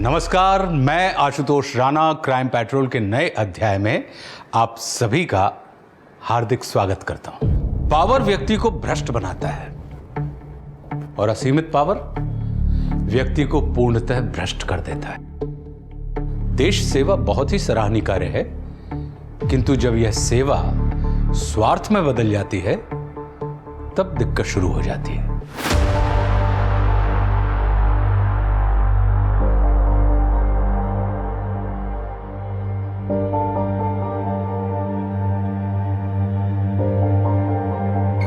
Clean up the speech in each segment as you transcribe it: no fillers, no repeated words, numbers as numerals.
नमस्कार, मैं Ashutosh Rana crime petrol के नए अध्याय में आप सभी का हार्दिक स्वागत करता हूं। पावर व्यक्ति को भ्रष्ट बनाता है और असीमित पावर व्यक्ति को पूर्णतः भ्रष्ट कर देता है। देश सेवा बहुत ही सराहनीय कार्य है, किंतु जब यह सेवा स्वार्थ में बदल जाती है तब दिक्कत शुरू हो जाती है।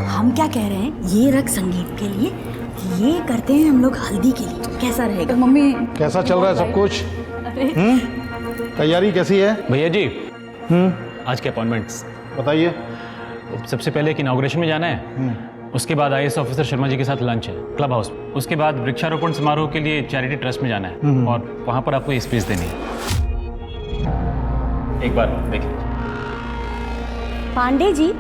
हम क्या कह रहे हैं, ये रख संगीत के लिए, ये करते हैं हम लोग हल्दी के लिए। कैसा रहेगा मम्मी? कैसा चल रहा है सब कुछ? तैयारी कैसी है भैया जी? आज के अपॉइंटमेंट्स बताइए। सबसे पहले एक इनॉग्रेशन में जाना है, उसके बाद आईएएस ऑफिसर शर्मा जी के साथ लंच है क्लब हाउस, उसके बाद वृक्षारोपण समारोह के लिए चैरिटी ट्रस्ट में जाना है और वहां पर आपको ये स्पीच देनी है। एक बार देख लीजिए। पांडे जी,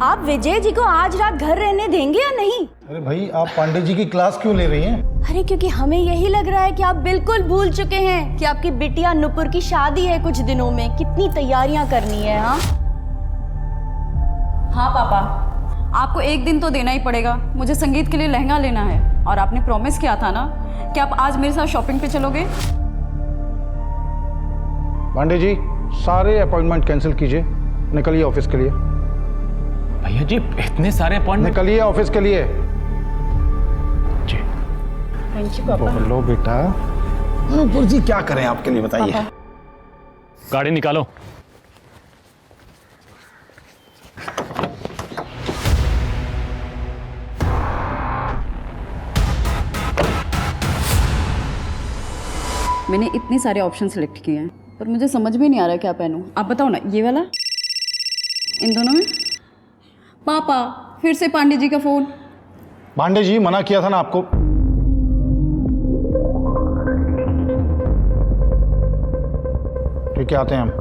आप विजय जी को आज रात घर रहने देंगे या नहीं? अरे भाई, आप पांडे जी की क्लास क्यों ले रही हैं? अरे क्योंकि हमें यही लग रहा है कि आप बिल्कुल भूल चुके हैं कि आपकी बिटिया नुपुर की शादी है कुछ दिनों में। कितनी तैयारियां करनी है। हाँ पापा, आपको एक दिन तो देना ही पड़ेगा। मुझे संगीत के लिए लहंगा लेना है और आपने प्रॉमिस किया था ना कि आप आज मेरे साथ शॉपिंग पे चलोगे। पांडे जी, सारे अपॉइंटमेंट कैंसिल कीजिए, निकलिए ऑफिस के लिए। भैया जी, इतने सारे अपॉइंटमेंट। निकलिए ऑफिस के लिए। जी थैंक यू पापा। बोलो बेटा। नुपुर जी क्या करें आपके लिए, बताइए। गाड़ी निकालो। मैंने इतने सारे ऑप्शन सेलेक्ट किए हैं पर मुझे समझ में नहीं आ रहा क्या पहनूं। आप बताओ ना, ये वाला, इन दोनों में? पापा, फिर से पांडे जी का फोन। पांडे जी, मना किया था ना आपको। ठीक है, आते हैं हम।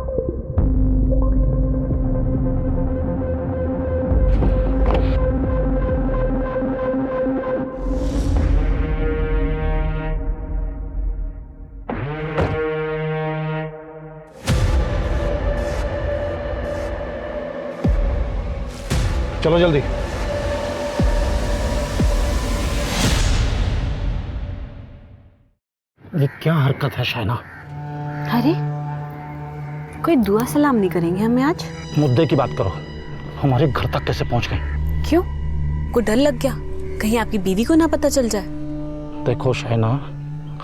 चलो जल्दी। ये क्या हरकत है शाइना? अरे कोई दुआ सलाम नहीं करेंगे हमें आज? मुद्दे की बात करो। हमारे घर तक कैसे पहुंच गए? क्यों? को डर लग गया कहीं आपकी बीवी को ना पता चल जाए? देखो शाइना,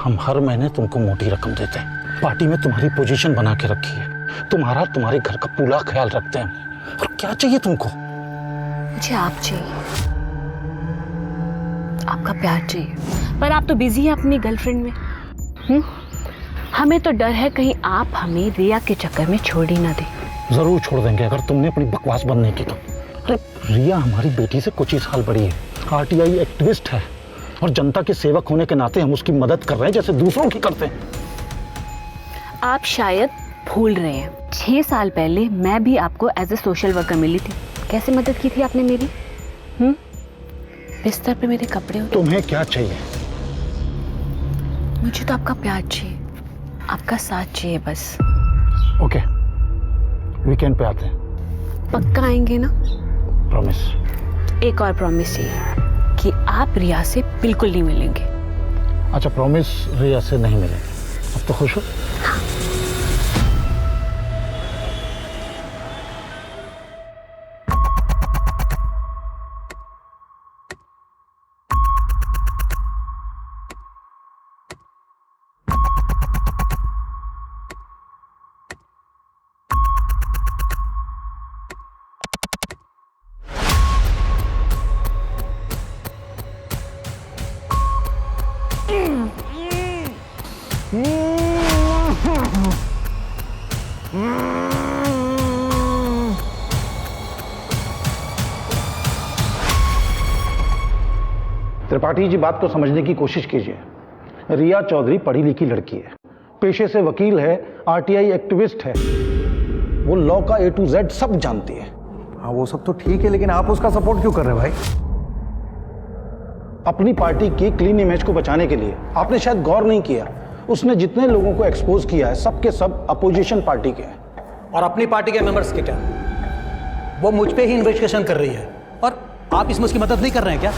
हम हर महीने तुमको मोटी रकम देते हैं, पार्टी में तुम्हारी पोजीशन बना के रखी है, तुम्हारे घर का पूरा ख्याल रखते हैं। और क्या चाहिए तुमको? मुझे आप चाहिए, आपका प्यार चाहिए। पर आप तो बिजी हैं अपनी गर्लफ्रेंड में। हमें तो डर है कहीं आप हमें रिया के चक्कर में छोड़ ही ना दें। जरूर छोड़ देंगे अगर तुमने अपनी बकवास बंद नहीं की तो। अरे रिया हमारी बेटी से कुछ ही साल बड़ी है, आरटीआई एक्टिविस्ट है और जनता के सेवक होने के नाते हम उसकी मदद कर रहे हैं जैसे दूसरों की करते हैं। आप शायद भूल रहे हैं, 6 साल पहले मैं भी आपको एज ए सोशल वर्कर मिली थी। कैसे मदद की थी आपने मेरी? बिस्तर पे मेरे कपड़े होते। तुम्हें क्या चाहिए? मुझे तो आपका प्यार चाहिए, आपका साथ चाहिए बस। ओके, वीकेंड पे आते हैं। पक्का आएंगे ना? प्रॉमिस। एक और प्रॉमिस चाहिए कि आप रिया से बिल्कुल नहीं मिलेंगे। अच्छा, प्रॉमिस रिया से नहीं मिलेंगे। अब तो खुश हो? त्रिपाठी जी, बात को समझने की कोशिश कीजिए। रिया चौधरी पढ़ी लिखी लड़की है, पेशे से वकील है, आरटीआई एक्टिविस्ट है, वो लॉ का A to Z सब जानती है। हाँ, वो सब तो ठीक है, लेकिन आप उसका सपोर्ट क्यों कर रहे हैं भाई? अपनी पार्टी की क्लीन इमेज को बचाने के लिए। आपने शायद गौर नहीं किया, उसने जितने लोगों को एक्सपोज किया है सबके सब अपोजिशन पार्टी के हैं। और अपनी पार्टी के मेंबर्स के क्या? वो मुझ पे ही इन्वेस्टिगेशन कर रही है और आप इसमें उसकी मदद नहीं कर रहे हैं क्या?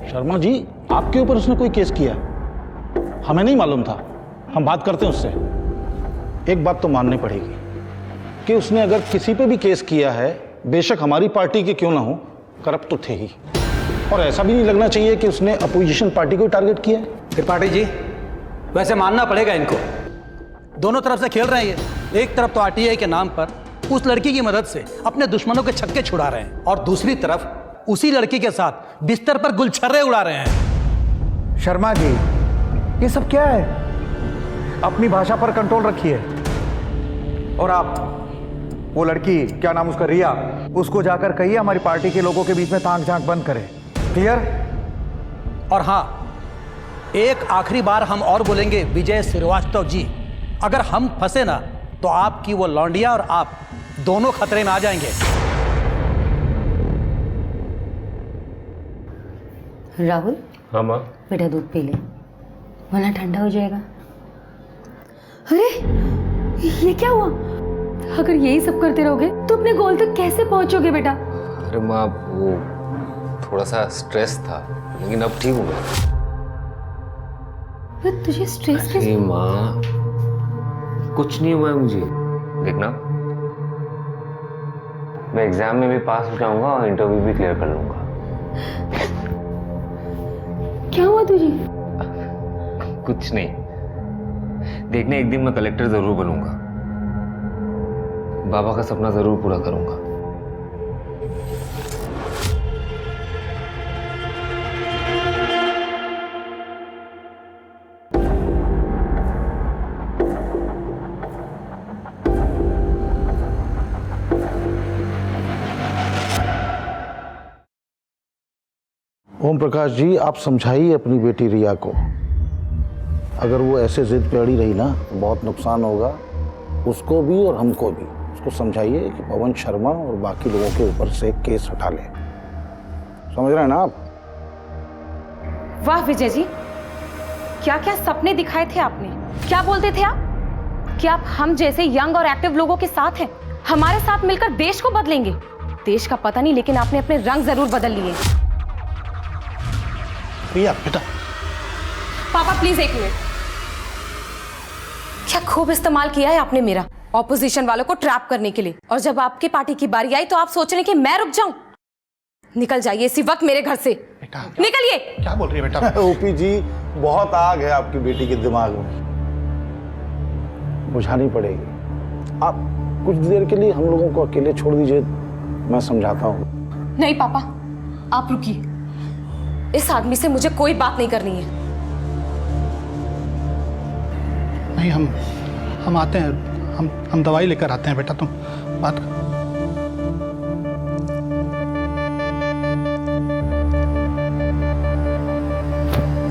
शर्मा जी, आपके ऊपर उसने कोई केस किया है? हमें नहीं मालूम था, हम बात करते हैं उससे। एक बात तो माननी पड़ेगी कि उसने अगर किसी पे भी केस किया है, बेशक हमारी पार्टी के क्यों ना हो, करप्ट तो थे ही। और ऐसा भी नहीं लगना चाहिए कि उसने अपोजिशन पार्टी को टारगेट किया है। त्रिपाठी जी, वैसे मानना पड़ेगा इनको, दोनों तरफ से खेल रहे हैं ये। एक तरफ तो आरटीआई के नाम पर उस लड़की की मदद से अपने दुश्मनों के छक्के छुड़ा रहे हैं और दूसरी तरफ उसी लड़की के साथ बिस्तर पर गुलछर्रे उड़ा रहे हैं। शर्मा जी, ये सब क्या है? अपनी भाषा पर कंट्रोल रखिए। और आप, वो लड़की, क्या नाम उसका, रिया, उसको जाकर कहिए हमारी पार्टी के लोगों के बीच में ताक झांक बंद करे। क्लियर? और हाँ, एक आखिरी बार हम और बोलेंगे विजय श्रीवास्तव जी, अगर हम फंसे ना तो आपकी वो लौंडिया और आप दोनों खतरे में आ जाएंगे। राहुल, हाँ माँ। बेटा दूध पी ले वरना ठंडा हो जाएगा। अरे ये क्या हुआ? अगर यही सब करते रहोगे तो अपने गोल तक कैसे पहुंचोगे बेटा? अरे माँ, वो थोड़ा सा स्ट्रेस था, लेकिन अब ठीक हो गया। तुझे स्ट्रेस अरे कैसे? माँ, कुछ नहीं हुआ है मुझे। देखना, मैं एग्जाम में भी पास हो जाऊंगा और इंटरव्यू भी क्लियर कर लूंगा। क्या हुआ तुझे? कुछ नहीं, देखने एक दिन मैं कलेक्टर जरूर बनूंगा, बाबा का सपना जरूर पूरा करूंगा। ओम प्रकाश जी, आप समझाइए अपनी बेटी रिया को। अगर वो ऐसे जिद पे अड़ी रही ना तो बहुत नुकसान होगा उसको भी और हमको भी। उसको समझाइए कि पवन शर्मा और बाकी लोगों के ऊपर से केस हटा ले। समझ रहे हैं ना आप? वाह विजय जी, क्या क्या सपने दिखाए थे आपने। क्या बोलते थे आप कि आप हम जैसे यंग और एक्टिव लोगों के साथ हैं, हमारे साथ मिलकर देश को बदलेंगे। देश का पता नहीं, लेकिन आपने अपने रंग जरूर बदल लिए। रिया बेटा, पापा प्लीज एक मिनट। क्या खूब इस्तेमाल किया है आपने मेरा, ऑपोजिशन वालों को ट्रैप करने के लिए। और जब आपकी पार्टी की बारी आई तो आप सोच रहे कि मैं रुक जाऊं। निकल जाइए इसी वक्त मेरे घर से, निकलिए। क्या बोल रही है बेटा? ओपी जी, बहुत आग है आपकी बेटी के दिमाग में, बुझानी पड़ेगी। आप कुछ देर के लिए हम लोगों को अकेले छोड़ दीजिए, मैं समझाता हूँ। नहीं पापा, आप रुकिए। इस आदमी से मुझे कोई बात नहीं करनी है। नहीं, हम आते हैं, हम दवाई लेकर आते हैं बेटा, तुम बात कर।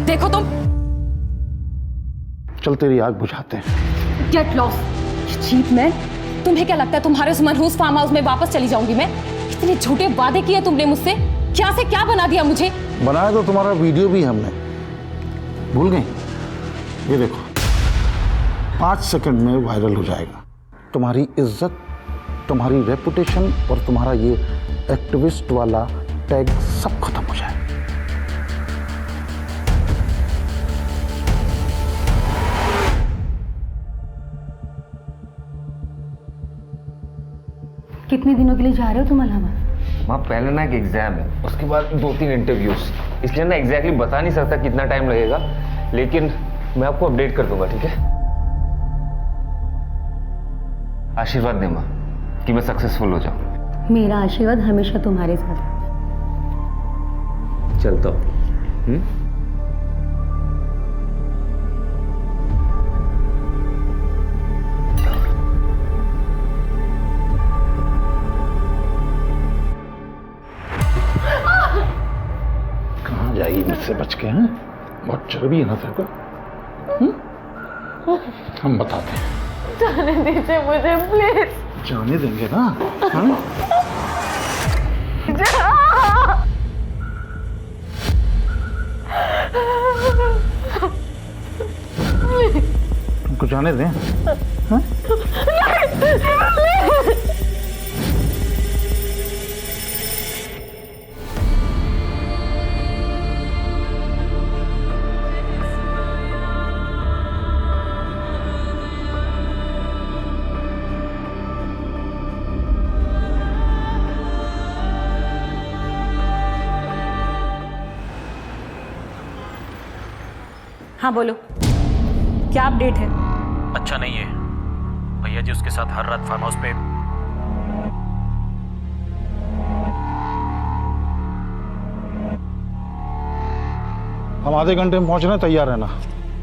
देखो तुम, चल तेरी आग बुझाते हैं। Get lost cheap man. तुम्हें क्या लगता है तुम्हारे उस मनहूस फार्म हाउस में वापस चली जाऊंगी मैं? इतने झूठे वादे किए तुमने मुझसे, क्या से क्या बना दिया मुझे। बनाया तो तुम्हारा वीडियो भी हमने, भूल गए? ये देखो, 5 सेकंड में वायरल हो जाएगा। तुम्हारी इज्जत, तुम्हारी रेपुटेशन और तुम्हारा ये एक्टिविस्ट वाला टैग सब खत्म हो जाएगा। कितने दिनों के लिए जा रहे हो तुम इलाहाबाद? माँ, पहले ना एक एग्जाम है, उसके बाद 2-3 इंटरव्यूज, इसलिए ना एग्जैक्टली बता नहीं सकता कितना टाइम लगेगा, लेकिन मैं आपको अपडेट कर दूंगा, ठीक है? आशीर्वाद दे माँ कि मैं सक्सेसफुल हो जाऊं। मेरा आशीर्वाद हमेशा तुम्हारे साथ है। चलता हूँ। कहाँ जाइए मुझसे बच के? हैं, बहुत चर्बी है ना तेरे को। हम बताते हैं। जाने दीजिए मुझे प्लीज। जाने देंगे ना? हाँ? जाने दें। हाँ? हाँ बोलो, क्या अपडेट है? अच्छा नहीं है भैया जी, उसके साथ हर रात फार्म हाउस पे हम आधे घंटे में पहुंचने तैयार रहना।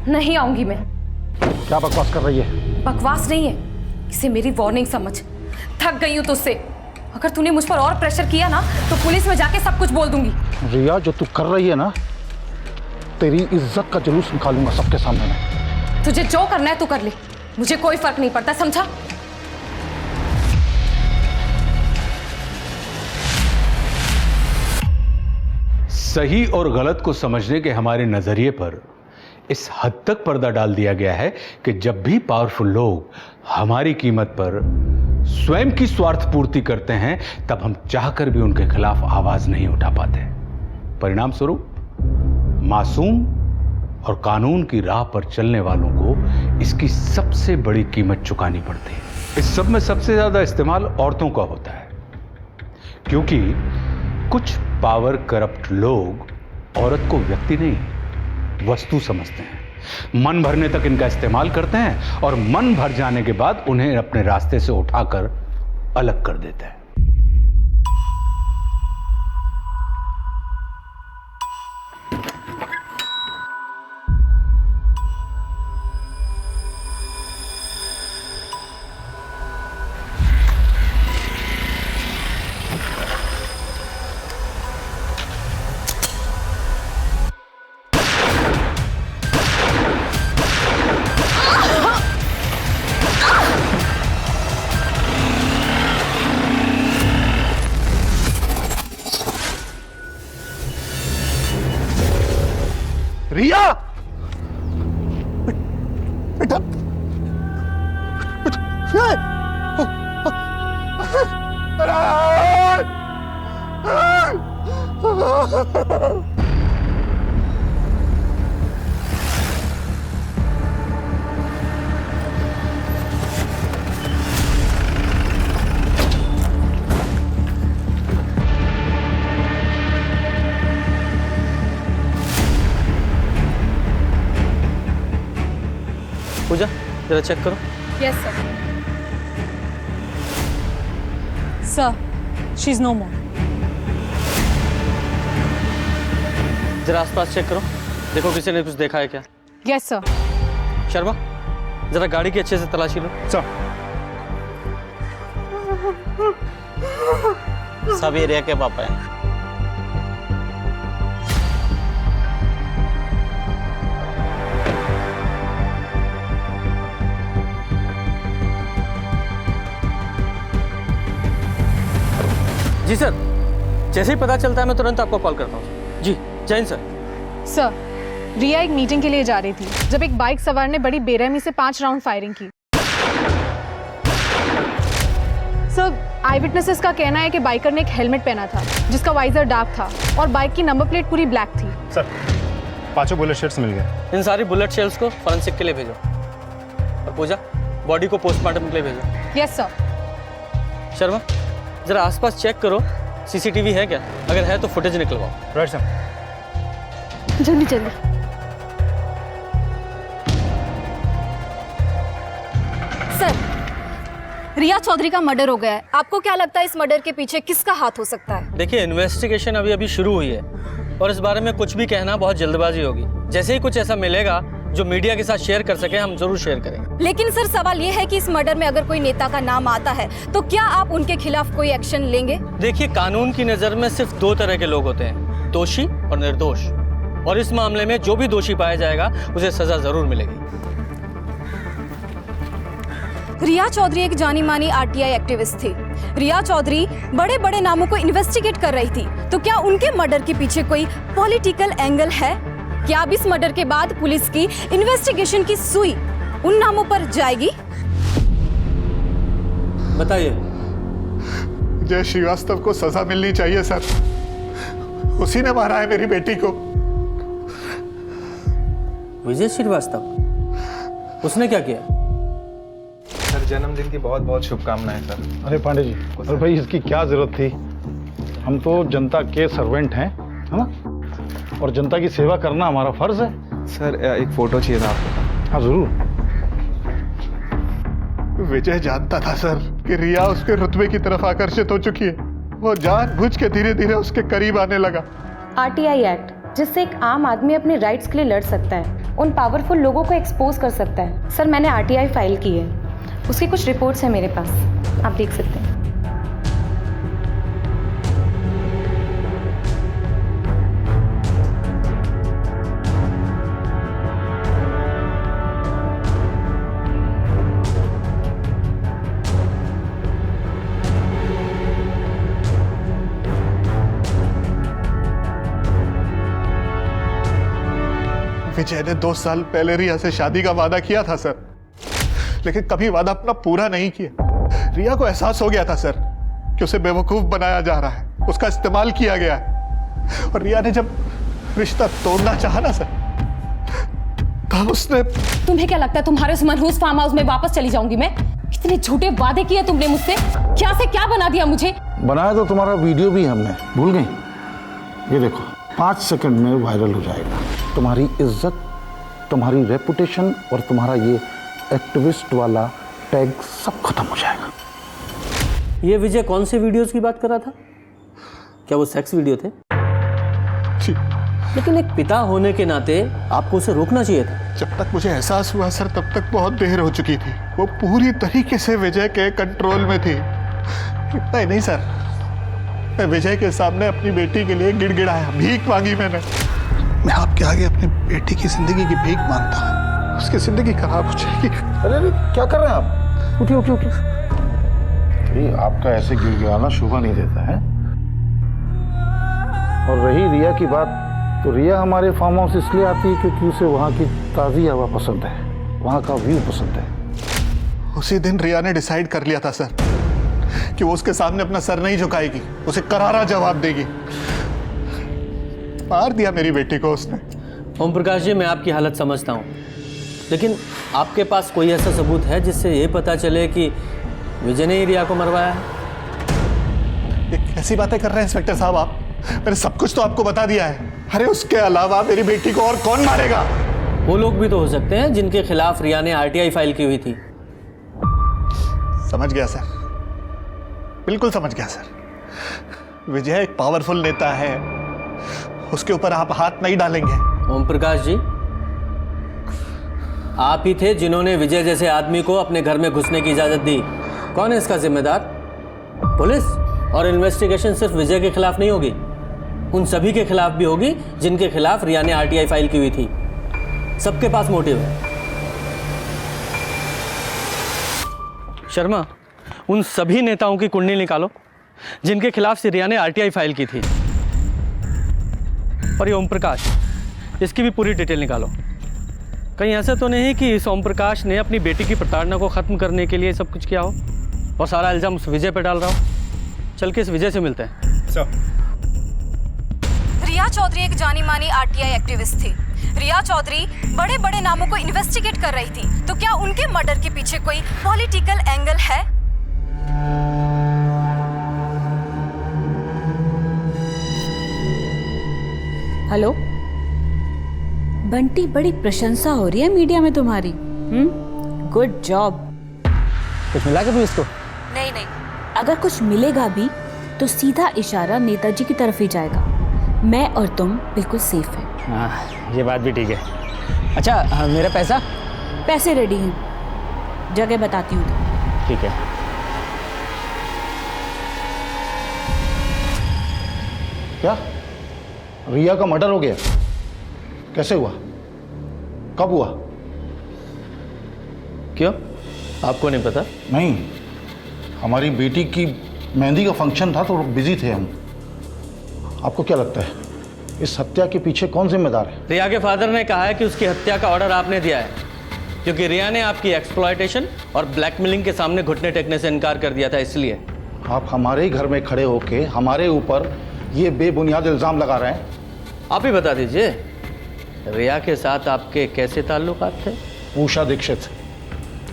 नहीं आऊंगी मैं। क्या बकवास कर रही है? बकवास नहीं है, इसे मेरी वार्निंग समझ। थक गई हूँ तुझसे। अगर तूने मुझ पर और प्रेशर किया ना तो पुलिस में जाके सब कुछ बोल दूंगी। रिया, जो तू कर रही है ना, तेरी इज्जत का जुलूस निकालूंगा सबके सामने में। तुझे जो करना है तू कर ले, मुझे कोई फर्क नहीं पड़ता, समझा? सही और गलत को समझने के हमारे नजरिए पर इस हद तक पर्दा डाल दिया गया है कि जब भी पावरफुल लोग हमारी कीमत पर स्वयं की स्वार्थ पूर्ति करते हैं, तब हम चाहकर भी उनके खिलाफ आवाज नहीं उठा पाते। परिणाम स्वरूप मासूम और कानून की राह पर चलने वालों को इसकी सबसे बड़ी कीमत चुकानी पड़ती है। इस सब में सबसे ज्यादा इस्तेमाल औरतों का होता है, क्योंकि कुछ पावर करप्ट लोग औरत को व्यक्ति नहीं, वस्तु समझते हैं। मन भरने तक इनका इस्तेमाल करते हैं और मन भर जाने के बाद उन्हें अपने रास्ते से उठाकर अलग कर देते हैं। रिया, बेटा, पूजा जरा चेक करो। Yes sir. Sir, she is no more. जरा आसपास चेक करो, देखो किसी ने कुछ देखा है क्या। Yes sir. शर्मा, जरा गाड़ी की अच्छे से तलाशी लो। सर। सब एरिया के पापा हैं। जी सर, जैसे ही पता चलता है मैं तुरंत आपको कॉल करता हूँ। जी जय हिंद सर। सर, रिया एक मीटिंग के लिए जा रही थी जब एक बाइक सवार ने बड़ी बेरहमी से 5 राउंड फायरिंग की। सर, आई विटनेसेस का कहना है कि बाइकर ने एक हेलमेट पहना था जिसका वाइजर डार्क था और बाइक की नंबर प्लेट पूरी ब्लैक थी। सर, 5 बुलेट शेल्स मिल गए। इन सारी बुलेट शेल्स को फॉरेंसिक के लिए भेजो और पूजा बॉडी को पोस्टमार्टम के लिए भेजो। Yes sir. शर्मा, जरा आसपास चेक करो, सीसीटीवी है क्या? अगर है तो फुटेज निकलवाओ। Right sir. जल्दी जल्दी। सर, रिया चौधरी का मर्डर हो गया है। आपको क्या लगता है इस मर्डर के पीछे किसका हाथ हो सकता है? देखिए, इन्वेस्टिगेशन अभी शुरू हुई है और इस बारे में कुछ भी कहना बहुत जल्दबाजी होगी। जैसे ही कुछ ऐसा मिलेगा जो मीडिया के साथ शेयर कर सके, हम जरूर शेयर करेंगे। लेकिन सर, सवाल ये है कि इस मर्डर में अगर कोई नेता का नाम आता है तो क्या आप उनके खिलाफ कोई एक्शन लेंगे? देखिए, कानून की नजर में सिर्फ 2 तरह के लोग होते हैं, दोषी और निर्दोष। और इस मामले में जो भी दोषी पाया जाएगा उसे सजा जरूर मिलेगी। रिया चौधरी एक जानी मानी आरटीआई एक्टिविस्ट थी। रिया चौधरी बड़े बड़े नामों को इन्वेस्टिगेट कर रही थी, तो क्या उनके मर्डर के पीछे कोई पॉलिटिकल एंगल है? क्या अब इस मर्डर के बाद पुलिस की इन्वेस्टिगेशन की सुई उन नामों पर जाएगी? बताइए। जय श्रीवास्तव को सजा मिलनी चाहिए सर, उसी ने मारा है मेरी बेटी को। विजय श्रीवास्तव? उसने क्या किया? सर जन्मदिन की बहुत बहुत शुभकामनाएं सर। अरे पांडे जी, अरे भाई इसकी क्या जरूरत थी? हम तो जनता के सर्वेंट हैं, है ना? और जनता की सेवा करना हमारा फर्ज है। सर एक फोटो चाहिए था आपको। हाँ जरूर। विजय जानता था सर कि रिया उसके रुतबे की तरफ आकर्षित हो चुकी है। वो जानबूझ के धीरे धीरे उसके करीब आने लगा। आरटीआई एक्ट, जिससे एक आम आदमी अपने राइट्स के लिए लड़ सकता है, उन पावरफुल लोगों को एक्सपोज कर सकता है। सर मैंने आरटीआई फाइल की है, उसकी कुछ रिपोर्ट्स हैं मेरे पास, आप देख सकते हैं। विजय ने 2 साल पहले रिया से शादी का वादा किया था सर, लेकिन कभी वादा अपना पूरा नहीं किया। रिया को एहसास हो गया था सर कि उसे बेवकूफ बनाया जा रहा है, उसका इस्तेमाल किया गया है। और रिया ने जब रिश्ता तोड़ना चाहा ना सर, तब उसने। तुम्हें क्या लगता है तुम्हारे उस मनहूस फार्म हाउस में वापस चली जाऊंगी मैं? इतने झूठे वादे किए तुमने मुझसे, क्या से क्या बना दिया मुझे। बनाया तो तुम्हारा वीडियो भी हमने, भूल गई? ये देखो 5 सेकंड में वायरल हो जाएगा। तुम्हारी इज्जत, तुम्हारी रेपुटेशन और तुम्हारा ये एक्टिविस्ट वाला टैग सब खत्म हो जाएगा। ये विजय कौन से वीडियोस की बात कर रहा था? क्या वो सेक्स वीडियो थे? लेकिन एक पिता होने के नाते आपको उसे रोकना चाहिए था। जब तक मुझे एहसास हुआ सर, तब तक बहुत देर हो चुकी थी। वो पूरी तरीके से विजय के कंट्रोल में थी। इतना ही नहीं सर, मैं विजय के सामने अपनी बेटी के लिए गिड़गिड़ाया, भीख मांगी मैंने। मैं आपके आगे अपनी बेटी की जिंदगी की भीख मांगता हूँ, उसकी जिंदगी खराब हो जाएगी। अरे क्या कर रहे हैं आप? उठिए उठिए उठिए। अरे आपका ऐसे गिड़गिड़ाना शोभा नहीं देता है। और रही रिया की बात, तो रिया हमारे फार्म हाउस इसलिए आती है क्योंकि उसे वहाँ की ताज़ी हवा पसंद है, वहाँ का व्यू पसंद है। उसी दिन रिया ने डिसाइड कर लिया था सर कि वो उसके सामने अपना सर नहीं झुकाएगी, उसे करारा जवाब देगी। मार दिया मेरी बेटी को उसने। ओम प्रकाश जी, मैं आपकी हालत समझता हूँ, लेकिन आपके पास कोई ऐसा सबूत है जिससे ये पता चले कि विजय ने ही रिया को मरवाया है? ये कैसी बातें कर रहे हैं इंस्पेक्टर साहब आप? मैंने सब कुछ तो आपको बता दिया है। अरे उसके अलावा मेरी बेटी को और कौन मारेगा? वो लोग भी तो हो सकते हैं जिनके खिलाफ रिया ने आरटीआई फाइल की हुई थी। समझ गया सर, बिल्कुल समझ गया सर। विजय एक पावरफुल नेता है, उसके ऊपर आप हाथ नहीं डालेंगे। ओम प्रकाश जी, आप ही थे जिन्होंने विजय जैसे आदमी को अपने घर में घुसने की इजाजत दी। कौन है इसका जिम्मेदार? पुलिस। और इन्वेस्टिगेशन सिर्फ विजय के खिलाफ नहीं होगी, उन सभी के खिलाफ भी होगी जिनके खिलाफ रिया ने आरटीआई फाइल की हुई थी। सबके पास मोटिव है। शर्मा, उन सभी नेताओं की कुंडली निकालो जिनके खिलाफ से रिया ने आरटीआई फाइल की थी। और ये ओम प्रकाश, इसकी भी पूरी डिटेल निकालो। कहीं ऐसा तो नहीं कि इस ओम प्रकाश ने अपनी बेटी की प्रताड़ना को खत्म करने के लिए सब कुछ किया हो और सारा इल्जाम उस विजय पर डाल रहा हो? चल के इस विजय से मिलते हैं। रिया चौधरी एक जानी मानी आरटीआई एक्टिविस्ट थी। रिया चौधरी बड़े बड़े नामों को इन्वेस्टिगेट कर रही थी, तो क्या उनके मर्डर के पीछे कोई पॉलिटिकल एंगल है? हेलो बंटी, बड़ी प्रशंसा हो रही है मीडिया में तुम्हारी। Good job. कुछ मिला क्या पुलिस को? नहीं नहीं, अगर कुछ मिलेगा भी तो सीधा इशारा नेताजी की तरफ ही जाएगा। मैं और तुम बिल्कुल सेफ हैं। हाँ, ये बात भी ठीक है। अच्छा, मेरा पैसा? पैसे रेडी हैं, जगह बताती हूँ। ठीक है। क्या रिया का मर्डर हो गया? कैसे हुआ? कब हुआ? क्यों, आपको नहीं पता? नहीं, हमारी बेटी की मेहंदी का फंक्शन था तो बिजी थे हम। आपको क्या लगता है इस हत्या के पीछे कौन जिम्मेदार है? रिया के फादर ने कहा है कि उसकी हत्या का ऑर्डर आपने दिया है। क्योंकि रिया ने आपकी एक्सप्लॉयटेशन और ब्लैकमेलिंग के सामने घुटने टेकने से इनकार कर दिया था, इसलिए। आप हमारे ही घर में खड़े होके हमारे ऊपर ये बेबुनियाद इल्ज़ाम लगा रहे हैं। आप ही बता दीजिए, रिया के साथ आपके कैसे ताल्लुकात थे? उषा दीक्षित,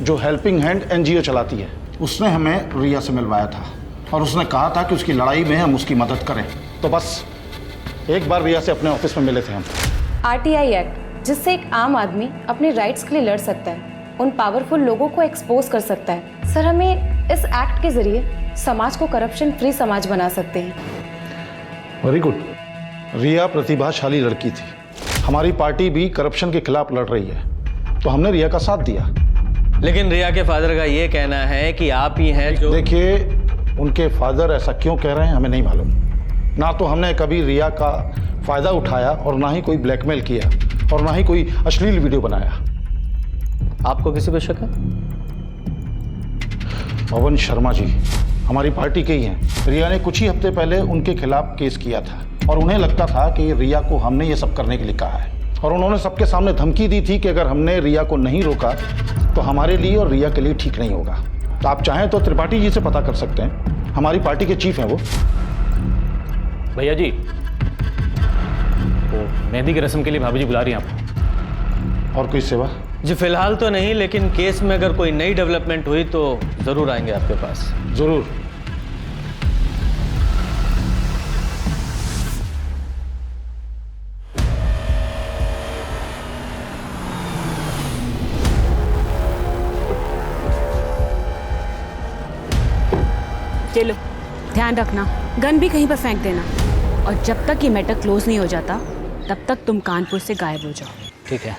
जो हेल्पिंग हैंड एनजीओ चलाती है, उसने हमें रिया से मिलवाया था और उसने कहा था कि उसकी लड़ाई में हम उसकी मदद करें। तो बस एक बार रिया से अपने ऑफिस में मिले थे हम। आरटीआई एक्ट, जिससे एक आम आदमी अपने राइट्स के लिए लड़ सकता है, उन पावरफुल लोगों को एक्सपोज कर सकता है। सर, हमें इस एक्ट के जरिए समाज को करप्शन फ्री समाज बना सकते हैं। Very good. रिया प्रतिभाशाली लड़की थी। हमारी पार्टी भी करप्शन के खिलाफ लड़ रही है, तो हमने रिया का साथ दिया। लेकिन रिया के फादर का ये कहना है कि आप ही हैं जो... देखिए, उनके फादर ऐसा क्यों कह रहे हैं हमें नहीं मालूम। ना तो हमने कभी रिया का फायदा उठाया और ना ही कोई ब्लैकमेल किया और ना ही कोई अश्लील वीडियो बनाया। आपको किसी पे शक है? पवन शर्मा जी हमारी पार्टी के ही हैं। रिया ने कुछ ही हफ्ते पहले उनके खिलाफ केस किया था और उन्हें लगता था कि रिया को हमने ये सब करने के लिए कहा है, और उन्होंने सबके सामने धमकी दी थी कि अगर हमने रिया को नहीं रोका तो हमारे लिए और रिया के लिए ठीक नहीं होगा। तो आप चाहें तो त्रिपाठी जी से पता कर सकते हैं, हमारी पार्टी के चीफ हैं वो। भैया जी, वो मेहंदी की रस्म के लिए भाभी जी बुला रही हैं आपको। और कोई सेवा? जी फिलहाल तो नहीं, लेकिन केस में अगर कोई नई डेवलपमेंट हुई तो ज़रूर आएंगे आपके पास। ज़रूर। चलो, ध्यान रखना, गन भी कहीं पर फेंक देना, और जब तक ये मैटर क्लोज नहीं हो जाता तब तक तुम कानपुर से गायब हो जाओ। ठीक है।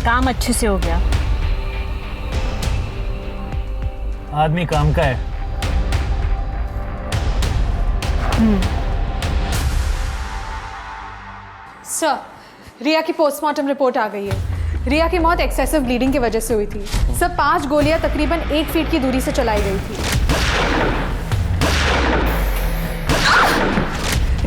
काम अच्छे से हो गया। आदमी काम का है। सर, रिया की पोस्टमार्टम रिपोर्ट आ गई है। रिया की मौत एक्सेसिव ब्लीडिंग की वजह से हुई थी। सर, 5 गोलियां तकरीबन 1 फीट की दूरी से चलाई गई थी।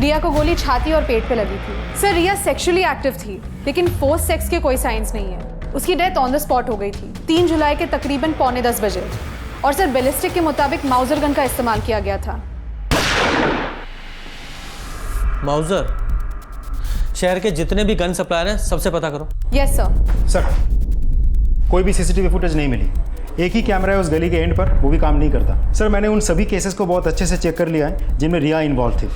रिया को गोली छाती और पेट पे लगी थी। सर, रिया सेक्सुअली एक्टिव थी, लेकिन फोर्स सेक्स के कोई साइंस नहीं है। उसकी डेथ ऑन द स्पॉट हो गई थी 3 जुलाई के तकरीबन 9:45 बजे। और सर, बैलिस्टिक के मुताबिक माउजर गन का इस्तेमाल किया गया था। माउजर? शहर के जितने भी गन सप्लायर हैं सबसे पता करो। Yes sir. सर, कोई भी सीसीटीवी फुटेज नहीं मिली। एक ही कैमरा है उस गली के एंड पर, वो भी काम नहीं करता। सर, मैंने उन सभी केसेस को बहुत अच्छे से चेक कर लिया है जिनमें रिया इन्वॉल्व थी।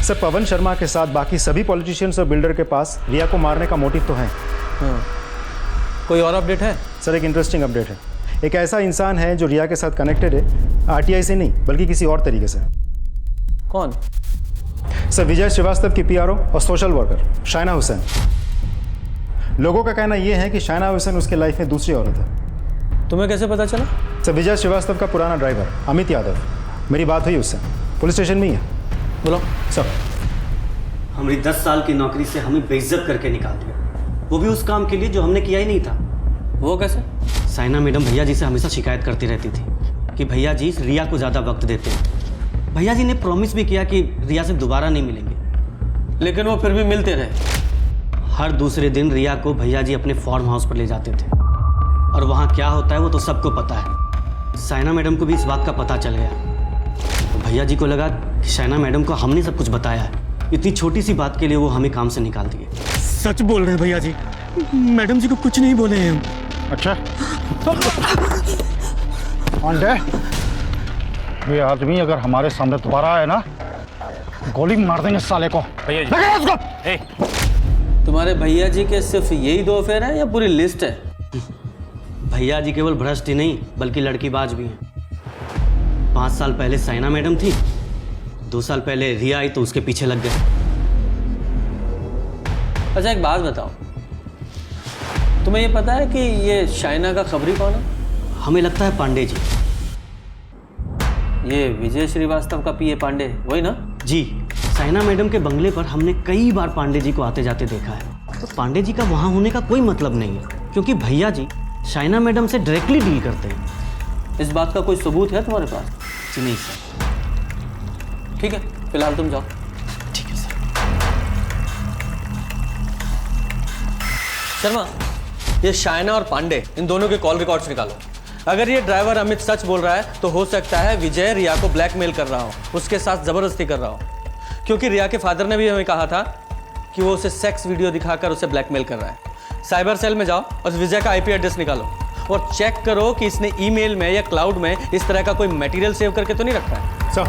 सर, पवन शर्मा के साथ बाकी सभी पॉलिटिशियंस और बिल्डर के पास रिया को मारने का मोटिव तो है। कोई और अपडेट है? सर, एक इंटरेस्टिंग अपडेट है। एक ऐसा इंसान है जो रिया के साथ कनेक्टेड है, आरटीआई से नहीं बल्कि किसी और तरीके से। कौन? सर, विजय श्रीवास्तव की पीआरओ और सोशल वर्कर शाइना हुसैन। लोगों का कहना यह है कि शाइना हुसैन उसके लाइफ में दूसरी औरत है। तुम्हें कैसे पता चला? सर, विजय श्रीवास्तव का पुराना ड्राइवर अमित यादव, मेरी बात हुई उससे, पुलिस स्टेशन में ही है। बोलो। सर, हमारी 10 साल की नौकरी से हमें बेइज्जत करके निकाल दिया, वो भी उस काम के लिए जो हमने किया ही नहीं था। वो कैसे? साइना मैडम भैया जी से हमेशा शिकायत करती रहती थी कि भैया जी रिया को ज़्यादा वक्त देते हैं। भैया जी ने प्रॉमिस भी किया कि रिया से दोबारा नहीं मिलेंगे, लेकिन वो फिर भी मिलते रहे। हर दूसरे दिन रिया को भैया जी अपने फार्म हाउस पर ले जाते थे, और वहाँ क्या होता है वो तो सबको पता है। साइना मैडम को भी इस बात का पता चल गया, तो भैया जी को लगा कि साइना मैडम को हमने सब कुछ बताया है। इतनी छोटी सी बात के लिए वो हमें काम से निकाल दिए। सच बोल रहे हैं भैया जी, मैडम जी को कुछ नहीं बोले हैं हम। अच्छा, पांडे, ये आदमी अगर हमारे सामने दोबारा आए ना, गोली मार देंगे साले को। भैया जी, तुम्हारे भैया जी के सिर्फ यही 2 अफेयर हैं या पूरी लिस्ट है? भैया जी केवल भ्रष्ट ही नहीं बल्कि लड़कीबाज भी हैं। 5 साल पहले साइना मैडम थी, 2 साल पहले रिया आई तो उसके पीछे लग गए। अच्छा, एक बात बताओ, तुम्हें ये पता है कि ये शाइना का खबरी कौन है? हमें लगता है पांडे जी। ये विजय श्रीवास्तव का पीए पांडे वही ना? जी, साइना मैडम के बंगले पर हमने कई बार पांडे जी को आते जाते देखा है। तो पांडे जी का वहाँ होने का कोई मतलब नहीं है, क्योंकि भैया जी साइना मैडम से डायरेक्टली डील करते हैं। इस बात का कोई सबूत है तुम्हारे पास? जी नहीं सर। ठीक है, फिलहाल तुम जाओ। शर्मा, ये शायना और पांडे इन दोनों के कॉल रिकॉर्ड्स निकालो। अगर ये ड्राइवर अमित सच बोल रहा है तो हो सकता है विजय रिया को ब्लैकमेल कर रहा हो, उसके साथ जबरदस्ती कर रहा हो, क्योंकि रिया के फादर ने भी हमें कहा था कि वो उसे सेक्स वीडियो दिखाकर उसे ब्लैकमेल कर रहा है। साइबर सेल में जाओ और विजय का आईपी एड्रेस निकालो और चेक करो कि इसने ईमेल में या क्लाउड में इस तरह का कोई मटेरियल सेव करके तो नहीं रखा है। सर,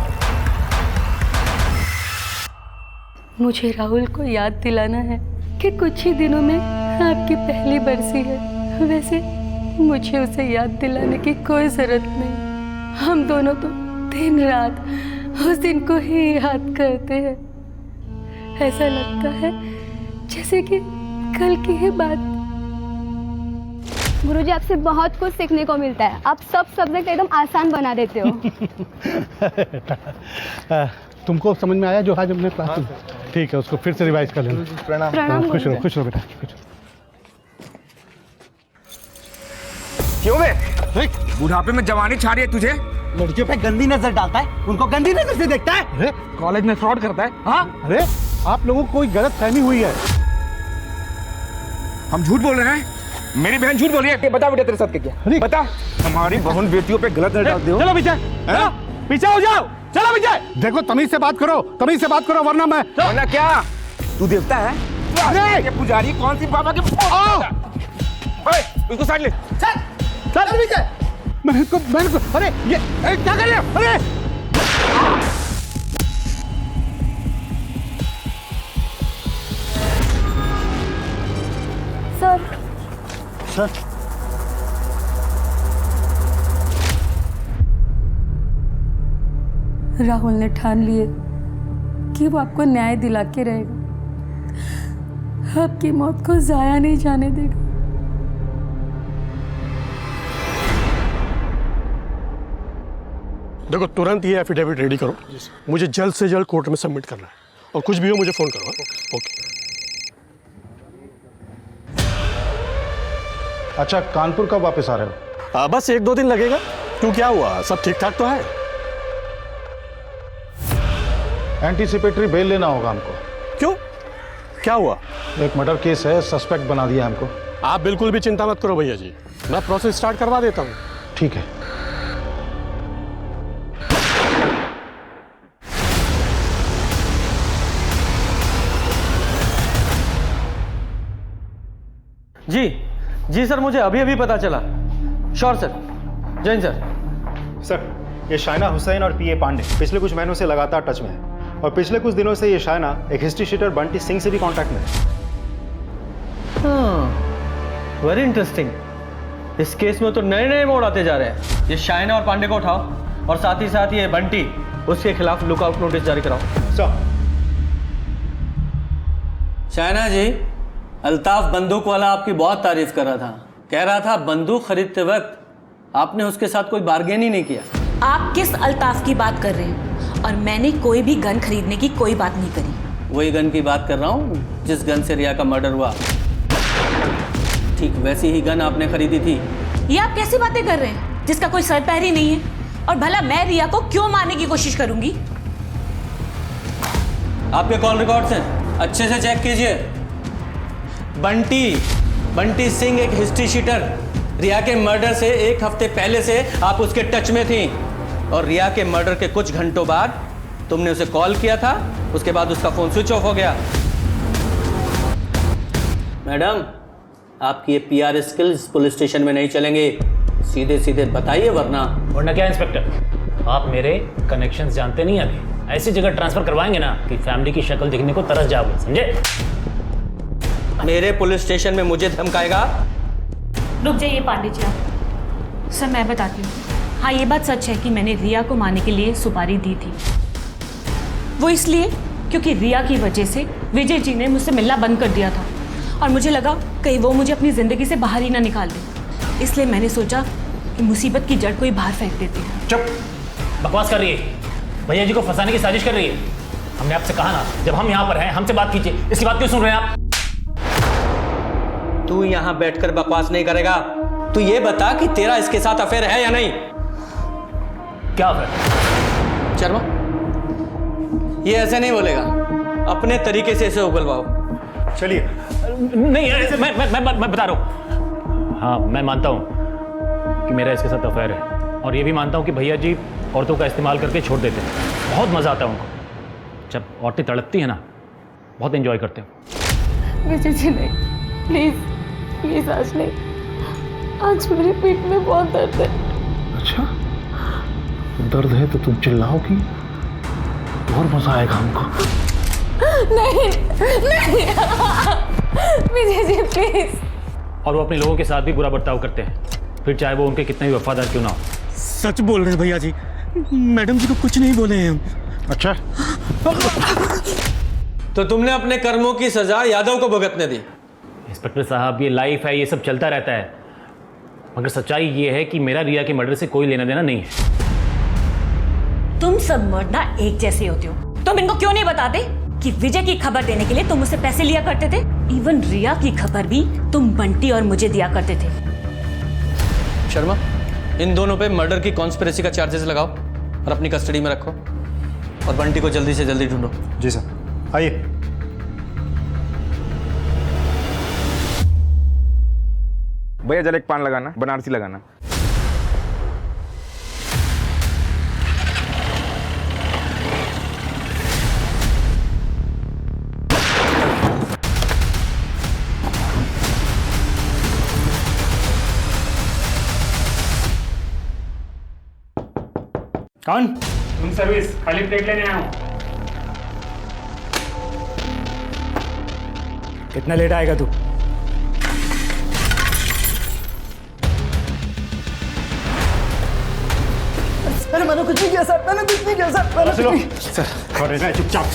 मुझे राहुल को याद दिलाना है कि कुछ ही दिनों में आपकी पहली बरसी है। वैसे मुझे उसे याद दिलाने की कोई जरूरत नहीं। हम दोनों तो दिन रात उस दिन को ही याद करते हैं। ऐसा लगता है जैसे कि कल की ही बात। गुरुजी, आपसे बहुत कुछ सीखने को मिलता है। आप सब सब्जेक्ट एकदम आसान बना देते हो। तुमको समझ में आया जो आज हमने क्लास में? ठीक है, उसको फिर से रिवाइज कर लेना। प्रणाम। खुश रहो बेटा। क्यों बे? बुढ़ापे में जवानी छा रही है तुझे? लड़कियों पे गंदी नजर डालता है, उनको गंदी नजर से देखता है। अरे कॉलेज में फ्रॉड करता है। हाँ, अरे आप लोगों को कोई गलत फहमी हुई है। हम झूठ बोल रहे हैं? मेरी बहन झूठ बोल रही है। बता बेटा तेरे साथ क्या किया? बता। हमारी बहन बेटियों पे गलत नजर डालते हो। चलो पीछे, पीछे हो जाओ। चलो पीछे। देखो तमीज से बात करो, तमीज से बात करो, वरना मैं। वरना क्या? तू देवता है? अरे ये पुजारी कौन सी बाबा के? उसको साइड ले। चल पीछे। मैंने को अरे ये क्या कर रहे हो? अरे सर राहुल ने ठान लिए कि वो आपको न्याय दिला के रहेगा, आपकी मौत को जाया नहीं जाने देगा। देखो तुरंत ये एफिडेविट रेडी करो, मुझे जल्द से जल्द कोर्ट में सबमिट करना है, और कुछ भी हो मुझे फोन करो। ओके। अच्छा, कानपुर कब वापस आ रहे हो? बस 1-2 दिन लगेगा। क्यों, क्या हुआ? सब ठीक ठाक तो है? एंटीसिपेटरी बेल लेना होगा हमको। क्यों, क्या हुआ? एक मर्डर केस है, सस्पेक्ट बना दिया हमको। आप बिल्कुल भी चिंता मत करो भैया जी, मैं प्रोसेस स्टार्ट करवा देता हूँ। ठीक है। जी सर, मुझे अभी अभी पता चला। Sure sir. जैन सर, ये शायना हुसैन और पीए पांडे पिछले कुछ महीनों से लगातार टच में है, और पिछले कुछ दिनों से ये शायना एक हिस्ट्री शीटर बंटी सिंह से भी कांटेक्ट में है। Very interesting. इस केस में तो नए नए मोड़ आते जा रहे हैं। ये शायना और पांडे को उठाओ, और साथ ही साथ ये बंटी, उसके खिलाफ लुकआउट नोटिस जारी कराओ। सर। शायना जी, अल्ताफ बंदूक वाला आपकी बहुत तारीफ कर रहा था, कह रहा था बंदूक खरीदते वक्त आपने उसके साथ कोई बार्गेन ही नहीं किया। आप किस अल्ताफ की बात कर रहे हैं? और मैंने कोई भी गन खरीदने की कोई बात नहीं करी। वही गन की बात कर रहा हूँ जिस गन से रिया का मर्डर हुआ, ठीक वैसी ही गन आपने खरीदी थी। ये आप कैसी बातें कर रहे हैं जिसका कोई सर पैर ही नहीं है? और भला मैं रिया को क्यों मारने की कोशिश करूंगी? आपके कॉल रिकॉर्ड्स हैं, अच्छे से चेक कीजिए। बंटी सिंह एक हिस्ट्री शीटर। रिया के मर्डर से 1 हफ्ते पहले से आप उसके टच में थी, और रिया के मर्डर के कुछ घंटों बाद तुमने उसे कॉल किया था, उसके बाद उसका फोन स्विच ऑफ हो गया। मैडम, आपकी ये पीआर स्किल्स पुलिस स्टेशन में नहीं चलेंगे, सीधे सीधे बताइए, वरना क्या इंस्पेक्टर, आप मेरे कनेक्शंस जानते नहीं अभी। ऐसी जगह ट्रांसफर करवाएंगे ना कि फैमिली की शक्ल दिखने को तरस जाओगे, समझे? मेरे पुलिस स्टेशन में मुझे धमकाएगा? रुक जाइए पांडे जी आप। सर मैं बताती हूँ। हाँ, ये बात सच है कि मैंने रिया को मारने के लिए सुपारी दी थी। वो इसलिए क्योंकि रिया की वजह से विजय जी ने मुझसे मिलना बंद कर दिया था, और मुझे लगा कहीं वो मुझे अपनी ज़िंदगी से बाहर ही ना निकाल दे। इसलिए मैंने सोचा कि मुसीबत की जड़ कोई बाहर फेंक देते हैं। चुप, बकवास कर रही है, भैया जी को फंसाने की साजिश कर रही है। हमने आपसे कहा ना, जब हम यहाँ पर हैं हमसे बात कीजिए, इसकी बात क्यों सुन रहे हैं आप? तू यहाँ बैठकर बकवास नहीं करेगा। तू ये बता कि तेरा इसके साथ अफेयर है या नहीं? क्या अफेयर? शर्मा, ये ऐसे नहीं बोलेगा, अपने तरीके से इसे उगलवाओ। चलिए नहीं, मैं बता रहा हूँ। हाँ, मैं मानता हूँ कि मेरा इसके साथ अफेयर है, और ये भी मानता हूँ कि भैया जी औरतों का इस्तेमाल करके छोड़ देते हैं। बहुत मज़ा आता है उनको। जब औरतें तड़पती हैं ना, बहुत एंजॉय करते हैं। विजय जी नहीं, प्लीज प्लीज आज नहीं। आज मेरे पेट में बहुत दर्द है। अच्छा, दर्द है तो तुम चिल्लाओगी और मजा आएगा हमको। नहीं नहीं विजय जी प्लीज। और वो अपने लोगों के साथ भी बुरा बर्ताव करते हैं, फिर चाहे वो उनके कितने भी वफादार क्यों ना हो। सच बोल रहे हैं भैया जी, मैडम जी को कुछ नहीं बोले हैं हम। अच्छा, तो तुमने अपने कर्मों की सजा यादव को भुगतने दी। इंस्पेक्टर साहब, ये लाइफ है, ये सब चलता रहता है, मगर सच्चाई ये है कि मेरा रिया के मर्डर से कोई लेना देना नहीं है। तुम सब मर्द ना एक जैसे होते हो। तुम इनको क्यों नहीं बताते कि विजय की खबर देने के लिए तुम मुझसे पैसे लिया करते थे? इवन रिया की खबर भी तुम बंटी और मुझे दिया करते थे। शर्मा, इन दोनों पे मर्डर की कॉन्स्पिरेसी का चार्जेस लगाओ और अपनी कस्टडी में रखो, और बंटी को जल्दी से जल्दी ढूंढो। जी सर, आइए। भैया जरा एक पान लगाना, बनारसी लगाना। कौन? रूम सर्विस, खाली प्लेट लेने आया हूँ। कितना लेट आएगा तू? अरे मैंने कुछ नहीं किया सर, मैंने कुछ नहीं किया सर, मैंने कुछ नहीं। सर, और रहना है चुपचाप।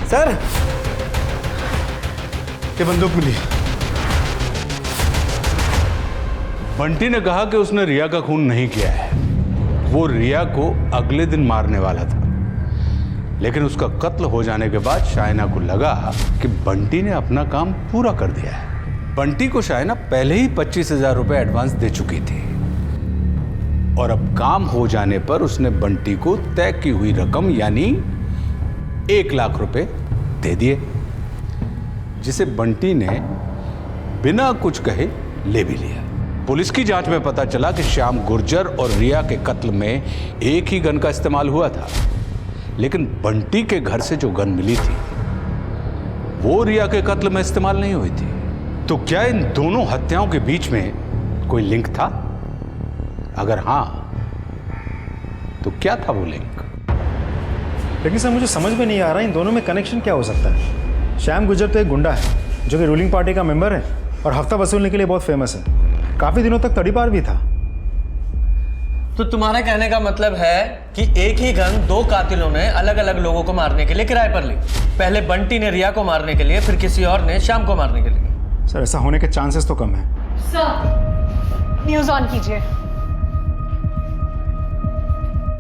सर, ये बंदूक मिली। बंटी ने कहा कि उसने रिया का खून नहीं किया है। वो रिया को अगले दिन मारने वाला था, लेकिन उसका कत्ल हो जाने के बाद शाइना को लगा कि बंटी ने अपना काम पूरा कर दिया है। बंटी को शाइना पहले ही 25,000 रुपए एडवांस दे चुकी थी, और अब काम हो जाने पर उसने बंटी को तय की हुई रकम यानी 1 लाख रुपए दे दिए, जिसे बंटी ने बिना कुछ कहे ले भी लिया। पुलिस की जांच में पता चला कि श्याम गुर्जर और रिया के कत्ल में एक ही गन का इस्तेमाल हुआ था, लेकिन बंटी के घर से जो गन मिली थी वो रिया के कत्ल में इस्तेमाल नहीं हुई थी। तो क्या इन दोनों हत्याओं के बीच में कोई लिंक था? अगर हां, तो क्या था वो लिंक? लेकिन सर, मुझे समझ में नहीं आ रहा इन दोनों में कनेक्शन क्या हो सकता है। श्याम गुर्जर तो एक गुंडा है जो कि रूलिंग पार्टी का मेंबर है और हफ्ता वसूलने के लिए बहुत फेमस है। काफी दिनों तक तड़ीपार भी था। तो तुम्हारा कहने का मतलब है कि एक ही गन 2 कातिलों ने अलग अलग लोगों को मारने के लिए किराए पर ली। पहले बंटी ने रिया को मारने के लिए, फिर किसी और ने श्याम को मारने के लिए। सर, ऐसा होने के चांसेस तो कम है। सर, न्यूज ऑन कीजिए।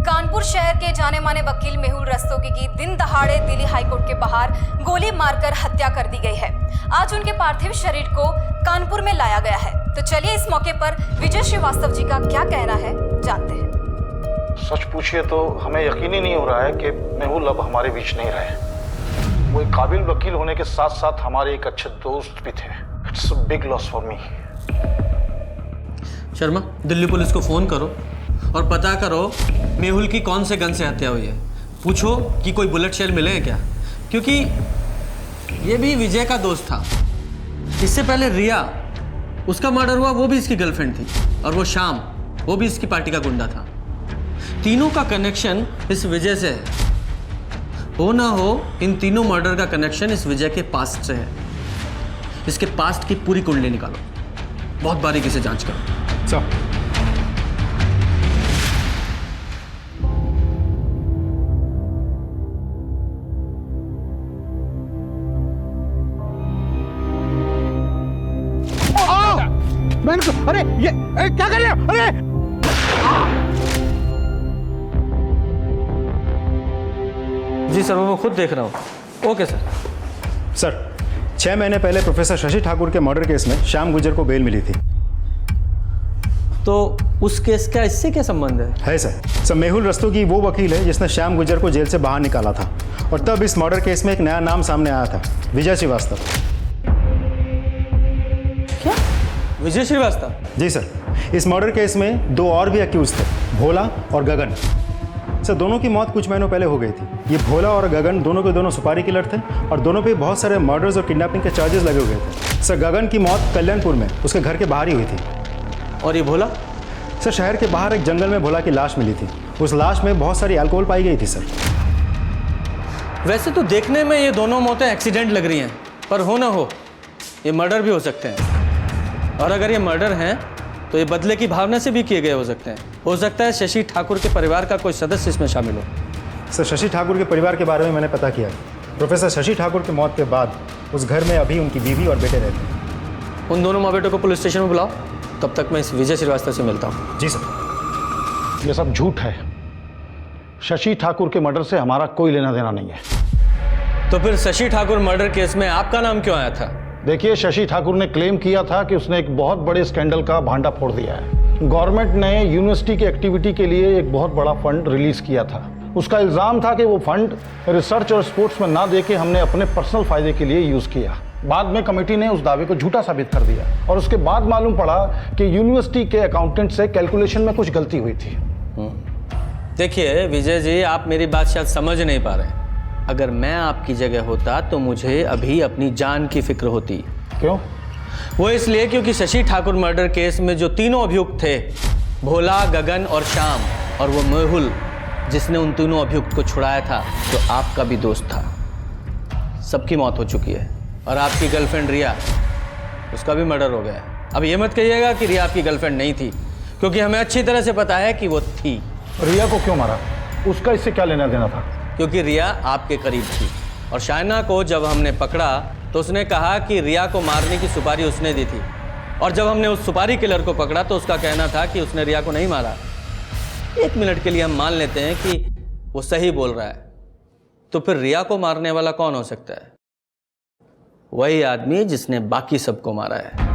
कानपुर शहर के जाने माने वकील मेहुल रस्तोगी की दिन दहाड़े दिल्ली हाईकोर्ट के बाहर गोली मारकर हत्या कर दी गई है। आज उनके पार्थिव शरीर को कानपुर में लाया गया है। तो चलिए इस मौके पर विजय श्रीवास्तव जी का क्या कहना है जानते हैं। सच पूछिए तो हमें यकीन ही नहीं हो रहा है कि मेहुल अब हमारे बीच नहीं रहे। वो एक काबिल वकील होने के साथ साथ हमारे एक अच्छे दोस्त भी थे। It's a big loss for me. Sharma, Delhi police को फोन करो और पता करो मेहुल की कौन से गन से हत्या हुई है। पूछो कि कोई बुलेट शेल मिले हैं क्या, क्योंकि ये भी विजय का दोस्त था। इससे पहले रिया, उसका मर्डर हुआ, वो भी इसकी गर्लफ्रेंड थी, और वो श्याम, वो भी इसकी पार्टी का गुंडा था। तीनों का कनेक्शन इस विजय से है। हो ना हो, इन तीनों मर्डर का कनेक्शन इस विजय के पास्ट से है। इसके पास्ट की पूरी कुंडली निकालो, बहुत बारीकी से जांच करो। चलो। अरे ये क्या कर रहे हो? अरे जी सर, वो खुद देख रहा हूँ। Okay sir. सर, 6 महीने पहले प्रोफेसर शशि ठाकुर के मर्डर केस में श्याम गुर्जर को बेल मिली थी। तो उस केस का इससे क्या संबंध है सर मेहुल रस्तोगी वो वकील है जिसने श्याम गुर्जर को जेल से बाहर निकाला था, और तब इस मर्डर केस में एक नया नाम सामने आया था, विजय श्रीवास्तव। क्या? विजय श्रीवास्तव? जी सर, इस मर्डर केस में 2 और भी अक्यूज थे, भोला और गगन। सर दोनों की मौत कुछ महीनों पहले हो गई थी। ये भोला और गगन दोनों के दोनों सुपारी किलर थे और दोनों पे बहुत सारे मर्डर्स और किडनैपिंग के चार्जेस लगे हुए थे। सर गगन की मौत कल्याणपुर में उसके घर के बाहर ही हुई थी। और ये भोला? सर शहर के बाहर एक जंगल में भोला की लाश मिली थी। उस लाश में बहुत सारी अल्कोहल पाई गई थी सर। वैसे तो देखने में ये दोनों मौतें एक्सीडेंट लग रही हैं, पर हो ना हो ये मर्डर भी हो सकते हैं। और अगर ये मर्डर हैं तो ये बदले की भावना से भी किए गए हो सकते हैं। हो सकता है शशि ठाकुर के परिवार का कोई सदस्य इसमें शामिल हो। सर शशि ठाकुर के परिवार के बारे में मैंने पता किया। प्रोफेसर शशि ठाकुर की मौत के बाद उस घर में अभी उनकी बीवी और बेटे रहते हैं। उन दोनों माँ बेटों को पुलिस स्टेशन में बुलाओ, तब तक मैं इस विजय श्रीवास्तव से मिलता हूँ। जी सर। ये सब झूठ है। शशि ठाकुर के मर्डर से हमारा कोई लेना देना नहीं है। तो फिर शशि ठाकुर मर्डर केस में आपका नाम क्यों आया था? देखिए, शशि ठाकुर ने क्लेम किया था कि उसने एक बहुत बड़े स्कैंडल का भांडा फोड़ दिया है। गवर्नमेंट ने यूनिवर्सिटी की एक्टिविटी के लिए एक बहुत बड़ा फंड रिलीज किया था। उसका इल्जाम था कि वो फंड रिसर्च और स्पोर्ट्स में ना देके हमने अपने पर्सनल फायदे के लिए यूज किया। बाद में कमेटी ने उस दावे को झूठा साबित कर दिया और उसके बाद मालूम पड़ा कि यूनिवर्सिटी के अकाउंटेंट से कैलकुलेशन में कुछ गलती हुई थी। देखिए विजय जी, आप मेरी बात शायद समझ नहीं पा रहे। अगर मैं आपकी जगह होता तो मुझे अभी अपनी जान की फिक्र होती। क्यों? वो इसलिए क्योंकि शशि ठाकुर मर्डर केस में जो तीनों अभियुक्त थे, भोला, गगन और श्याम, और वो मेहुल जिसने उन तीनों अभियुक्त को छुड़ाया था, तो आपका भी दोस्त था। सबकी मौत हो चुकी है और आपकी गर्लफ्रेंड रिया, उसका भी मर्डर हो गया है। अब ये मत कहिएगा कि रिया आपकी गर्लफ्रेंड नहीं थी, क्योंकि हमें अच्छी तरह से पता है कि वो थी। रिया को क्यों मारा? उसका इससे क्या लेना देना था? क्योंकि रिया आपके करीब थी और शाइना को जब हमने पकड़ा तो उसने कहा कि रिया को मारने की सुपारी उसने दी थी, और जब हमने उस सुपारी किलर को पकड़ा तो उसका कहना था कि उसने रिया को नहीं मारा। 1 मिनट के लिए हम मान लेते हैं कि वो सही बोल रहा है, तो फिर रिया को मारने वाला कौन हो सकता है? वही आदमी जिसने बाकी सबको मारा है।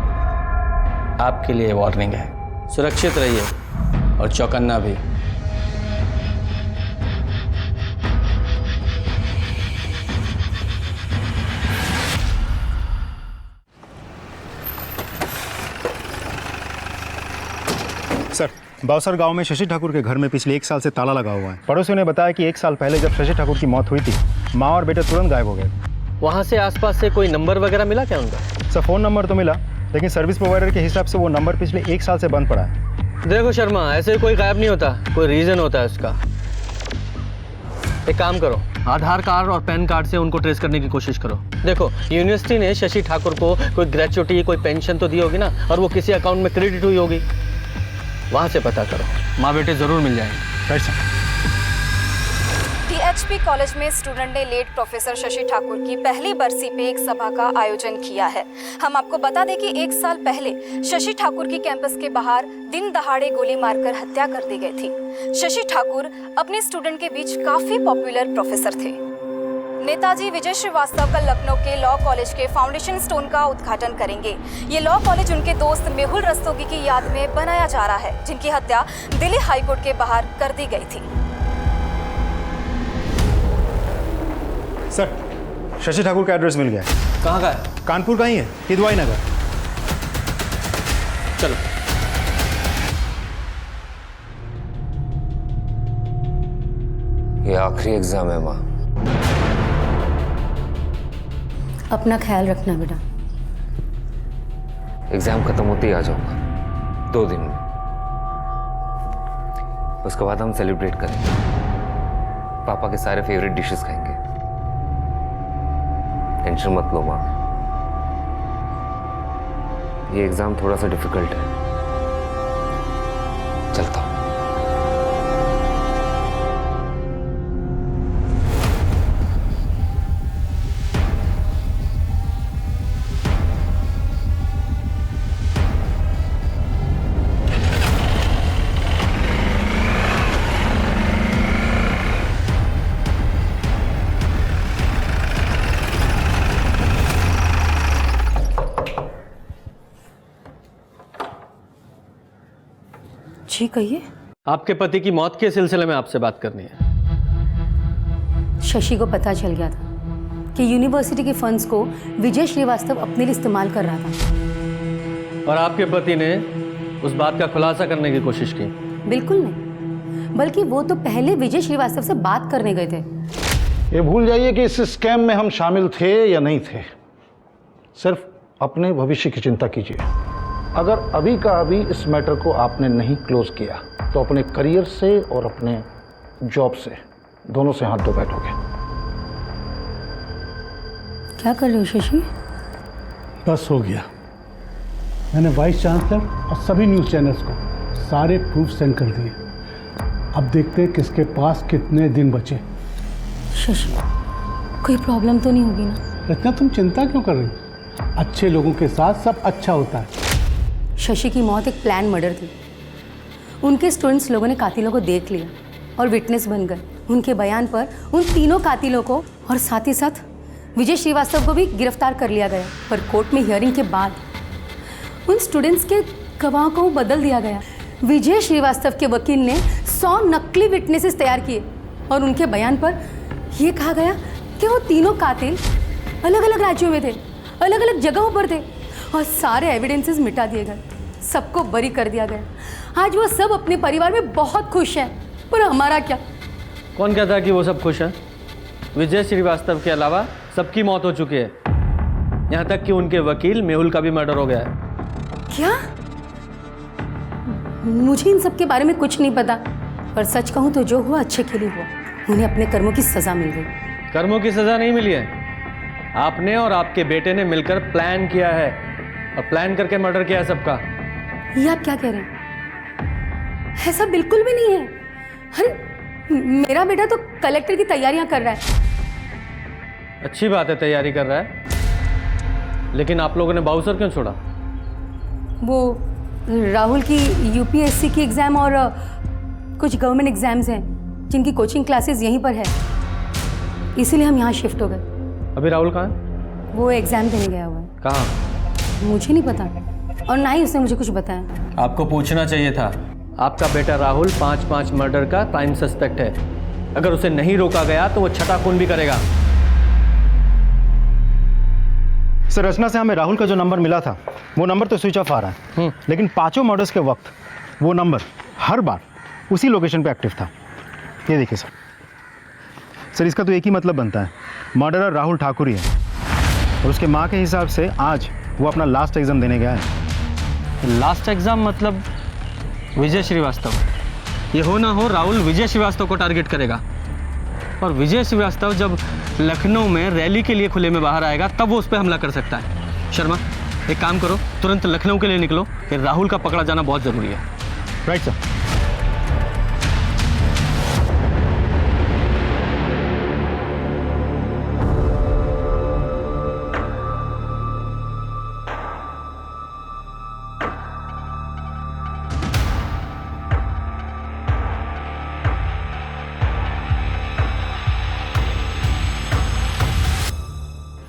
आपके लिए वार्निंग है, सुरक्षित रहिए और चौकन्ना भी। सर बावसर गांव में शशि ठाकुर के घर में पिछले 1 साल से ताला लगा हुआ है। पड़ोसियों ने बताया कि 1 साल पहले जब शशि ठाकुर की मौत हुई थी, माँ और बेटे तुरंत गायब हो गए। वहाँ से आसपास से कोई नंबर वगैरह मिला क्या उनका? सर फ़ोन नंबर तो मिला, लेकिन सर्विस प्रोवाइडर के हिसाब से वो नंबर पिछले 1 साल से बंद पड़ा है। देखो शर्मा, ऐसे कोई गायब नहीं होता, कोई रीज़न होता है उसका। एक काम करो, आधार कार्ड और पैन कार्ड से उनको ट्रेस करने की कोशिश करो। देखो यूनिवर्सिटी ने शशि ठाकुर को कोई ग्रेचुटी, कोई पेंशन तो दी होगी ना, और वो किसी अकाउंट में क्रेडिट हुई होगी, वहाँ से पता करो। माँ बेटे ज़रूर मिल जाएंगे। टीएचपी कॉलेज में स्टूडेंट ने लेट प्रोफेसर शशि ठाकुर की पहली बरसी पे एक सभा का आयोजन किया है। हम आपको बता दें कि 1 साल पहले शशि ठाकुर की कैंपस के बाहर दिन दहाड़े गोली मारकर हत्या कर दी गई थी। शशि ठाकुर अपने स्टूडेंट के बीच काफी पॉपुलर प्रोफेसर थे। नेताजी विजय श्रीवास्तव कल लखनऊ के लॉ कॉलेज के फाउंडेशन स्टोन का उद्घाटन करेंगे। ये लॉ कॉलेज उनके दोस्त मेहुल रस्तोगी की याद में बनाया जा रहा है, जिनकी हत्या दिल्ली हाईकोर्ट के बाहर कर दी गई थी। सर शशि ठाकुर का एड्रेस मिल गया है। कहाँ का है? कानपुर का ही है, किदवाई नगर। चलो। ये आखिरी एग्जाम है माँ। अपना ख्याल रखना बेटा। एग्जाम खत्म होते ही आ जाऊंगा, 2 दिन में। उसके बाद हम सेलिब्रेट करेंगे, पापा के सारे फेवरेट डिशेस खाएंगे। टेंशन मत लो माँ, ये एग्जाम थोड़ा सा डिफिकल्ट है। चलता हूँ। जी कहिए। आपके पति की मौत के सिलसिले में आपसे बात करनी है। शशि को पता चल गया था कि यूनिवर्सिटी के फंड्स को विजय श्रीवास्तव अपने लिए इस्तेमाल कर रहा था। और आपके पति ने उस बात का खुलासा करने की कोशिश की? बिल्कुल नहीं, बल्कि वो तो पहले विजय श्रीवास्तव से बात करने गए थे। ये भूल जाइए कि इस स्कैम में हम शामिल थे या नहीं थे। सिर्फ अपने भविष्य की चिंता कीजिए। अगर अभी का अभी इस मैटर को आपने नहीं क्लोज किया तो अपने करियर से और अपने जॉब से दोनों से हाथ धो बैठोगे। क्या कर रहे हो शशि? बस हो गया। मैंने वाइस चांसलर और सभी न्यूज़ चैनल्स को सारे प्रूफ सेंड कर दिए। अब देखते हैं किसके पास कितने दिन बचे। शशि, कोई प्रॉब्लम तो नहीं होगी ना? इतना तुम चिंता क्यों कर रही हो? अच्छे लोगों के साथ सब अच्छा होता है। शशि की मौत एक प्लान मर्डर थी। उनके स्टूडेंट्स लोगों ने कातिलों को देख लिया और विटनेस बन गए। उनके बयान पर उन तीनों कातिलों को और साथ ही साथ विजय श्रीवास्तव को भी गिरफ्तार कर लिया गया। पर कोर्ट में हियरिंग के बाद उन स्टूडेंट्स के गवाह को बदल दिया गया। विजय श्रीवास्तव के वकील ने 100 नकली विटनेसेस तैयार किए और उनके बयान पर यह कहा गया कि वो तीनों कातिल अलग अलग राज्यों में थे, अलग अलग जगहों पर थे और सारे एविडेंसेस मिटा दिए गए। सबको बरी कर दिया गया। आज वो सब अपने परिवार में बहुत खुश हैं, पर हमारा क्या? कौन कहता है कि वो सब खुश हैं? विजय श्रीवास्तव के अलावा सबकी मौत हो चुकी है। यहाँ तक कि उनके वकील मेहुल का भी मर्डर हो गया है। क्या? मुझे इन सब के बारे में कुछ नहीं पता, पर सच कहूँ तो जो हुआ अच्छे के लिए हुआ। उन्हें अपने कर्मों की सजा मिल गई। कर्मों की सजा नहीं मिली है, आपने और आपके बेटे ने मिलकर प्लान किया है और प्लान करके मर्डर किया है सबका। ये आप क्या कह रहे हैं? ऐसा बिल्कुल भी नहीं है। अरे मेरा बेटा तो कलेक्टर की तैयारियां कर रहा है। अच्छी बात है, तैयारी कर रहा है, लेकिन आप लोगों ने बाउसर क्यों छोड़ा? वो राहुल की यूपीएससी की एग्ज़ाम और कुछ गवर्नमेंट एग्जाम्स हैं जिनकी कोचिंग क्लासेस यहीं पर है, इसीलिए हम यहाँ शिफ्ट हो गए। अभी राहुल कहाँ है? वो एग्ज़ाम देने गया हुआ है। कहाँ? मुझे नहीं पता और ना ही उसने मुझे कुछ बताया। आपको पूछना चाहिए था। आपका बेटा राहुल 5 मर्डर का प्राइम सस्पेक्ट है। अगर उसे नहीं रोका गया तो वो छठा खून भी करेगा। सर, रचना से हमें राहुल का जो नंबर मिला था वो नंबर तो स्विच ऑफ आ रहा है, लेकिन 5 मर्डर्स के वक्त वो नंबर हर बार उसी लोकेशन पे एक्टिव था। ये देखिए सर। सर, इसका तो एक ही मतलब बनता है, मर्डरर राहुल ठाकुर ही है और उसके माँ के हिसाब से आज वो अपना लास्ट एग्ज़ाम देने गया है। लास्ट एग्जाम मतलब विजय श्रीवास्तव। ये हो ना हो राहुल विजय श्रीवास्तव को टारगेट करेगा और विजय श्रीवास्तव जब लखनऊ में रैली के लिए खुले में बाहर आएगा तब वो उस पर हमला कर सकता है। शर्मा, एक काम करो, तुरंत लखनऊ के लिए निकलो, फिर राहुल का पकड़ा जाना बहुत ज़रूरी है। Right sir.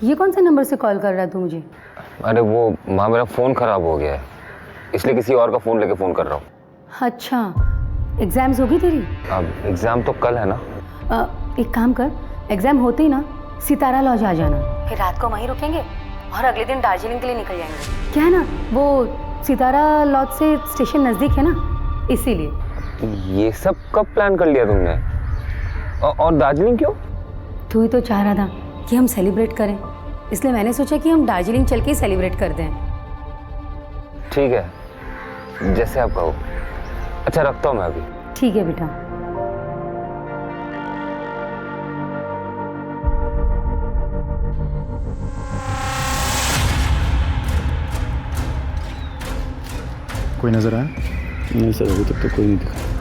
ये कौन सा नंबर से कॉल कर रहा है तू मुझे? अरे वो माँ, मेरा फ़ोन ख़राब हो गया है, इसलिए किसी और का फ़ोन लेके फ़ोन कर रहा हूँ। अच्छा, एग्जाम्स होगी तेरी? अब एग्ज़ाम तो कल है ना। एक काम कर, एग्जाम होते ही ना सितारा लॉज आ जाना, फिर रात को वहीं रुकेंगे और अगले दिन दार्जिलिंग के लिए निकल जाएंगे। क्या है ना, वो सितारा लॉज से स्टेशन नज़दीक है ना, इसीलिए। ये सब कब प्लान कर लिया तुमने? और दार्जिलिंग क्यों? तू ही तो चाह रहा था कि हम सेलिब्रेट करें, इसलिए मैंने सोचा कि हम दार्जिलिंग चल के ही सेलिब्रेट कर दें। ठीक है, जैसे आप कहो। अच्छा, रखता हूँ मैं अभी। ठीक है बेटा। कोई नजर आया? नहीं सर, अभी तक तो कोई नहीं दिखा।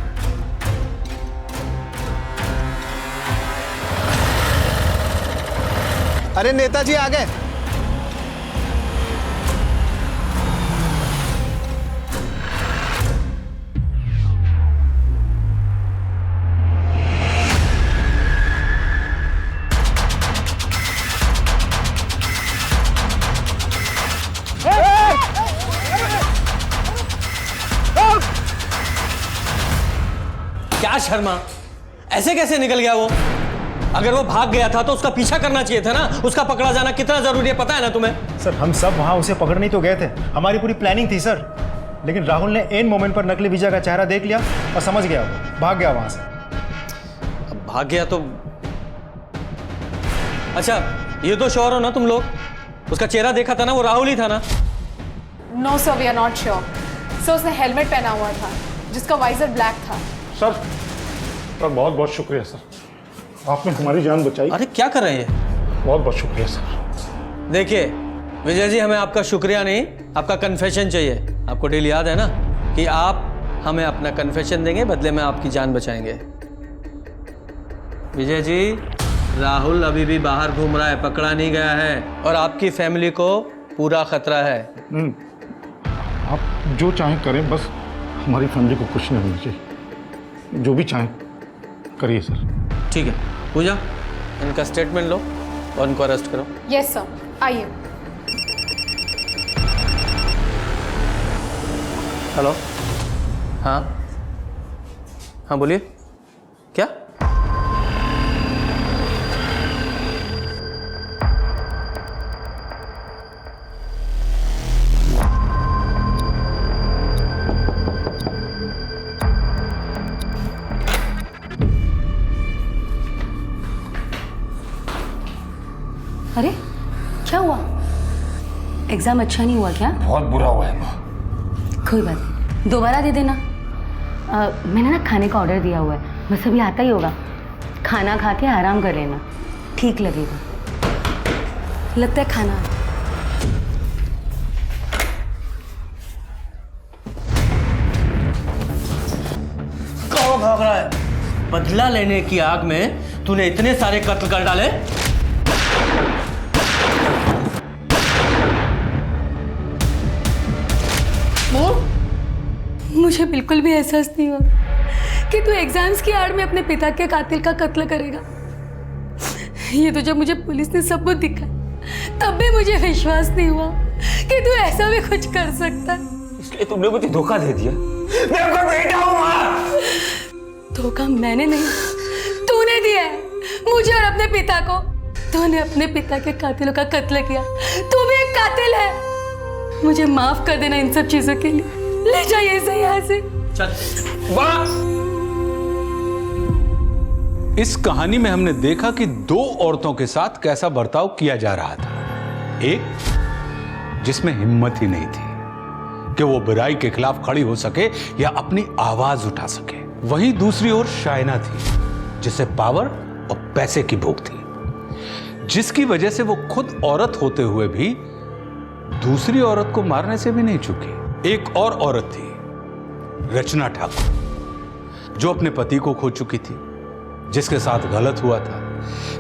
अरे नेताजी आ गए। क्या शर्मा? ऐसे कैसे निकल गया वो? अगर वो भाग गया था तो उसका पीछा करना चाहिए था ना। उसका पकड़ा जाना कितना जरूरी है पता है ना तुम्हें? सर हम सब वहाँ उसे पकड़ने तो गए थे, हमारी पूरी प्लानिंग थी सर, लेकिन राहुल ने एन मोमेंट पर नकली विजय का चेहरा देख लिया और समझ गया, वो भाग गया वहाँ से। अब भाग गया तो अच्छा, ये तो श्योर हो ना तुम लोग? उसका चेहरा देखा था ना, वो राहुल ही था ना? No sir, we are not sure. Sir उसने हेलमेट पहना हुआ था जिसका वाइजर ब्लैक था। सर बहुत बहुत शुक्रिया सर, आपने हमारी जान बचाई। अरे क्या कर रहे हैं? बहुत बहुत शुक्रिया सर। देखिए विजय जी, हमें आपका शुक्रिया नहीं, आपका कन्फेशन चाहिए। आपको डील याद है ना कि आप हमें अपना कन्फेशन देंगे, बदले में आपकी जान बचाएंगे। विजय जी, राहुल अभी भी बाहर घूम रहा है, पकड़ा नहीं गया है और आपकी फैमिली को पूरा खतरा है। आप जो चाहें करें, बस हमारी फैमिली को कुछ नहीं होना चाहिए। जो भी चाहें करिए सर। ठीक है पूजा, इनका स्टेटमेंट लो और इनको अरेस्ट करो। यस सर, आइए। हेलो, हाँ हाँ बोलिए, क्या? अरे क्या हुआ? एग्जाम अच्छा नहीं हुआ क्या? बहुत बुरा हुआ है माँ। कोई बात नहीं, दोबारा दे देना। मैंने ना खाने का ऑर्डर दिया हुआ है, बस अभी आता ही होगा। खाना खा के आराम कर लेना, ठीक लगेगा। लगता है खाना कहाँ भाग रहा है? बदला लेने की आग में तूने इतने सारे कत्ल कर डाले। मुझे बिल्कुल भी एहसास नहीं हुआ कि तू एग्जाम्स की आड़ में अपने पिता के कातिल का कत्ल करेगा। ये तो जब मुझे पुलिस ने सबूत दिखाया तब भी मुझे विश्वास नहीं हुआ कि तू ऐसा भी कुछ कर सकता। इसलिए तुमने मुझे धोखा दे दिया। मैं आपका बेटा हूँ माँ। धोखा मैंने नहीं, तूने दिया है मुझे और अपने पिता को। तूने अपने पिता के कातिलों का कत्ल किया, तू भी एक कातिल है। मुझे माफ कर देना इन सब चीजों के लिए। ले जाइए इसे यहाँ से। चल वाह। इस कहानी में हमने देखा कि दो औरतों के साथ कैसा बर्ताव किया जा रहा था। एक जिसमें हिम्मत ही नहीं थी कि वो बुराई के खिलाफ खड़ी हो सके या अपनी आवाज उठा सके। वहीं दूसरी ओर शाइना थी जिसे पावर और पैसे की भूख थी, जिसकी वजह से वो खुद औरत होते हुए भी दूसरी औरत को मारने से भी नहीं चूकी। एक और औरत थी, रचना ठाकुर, जो अपने पति को खो चुकी थी, जिसके साथ गलत हुआ था,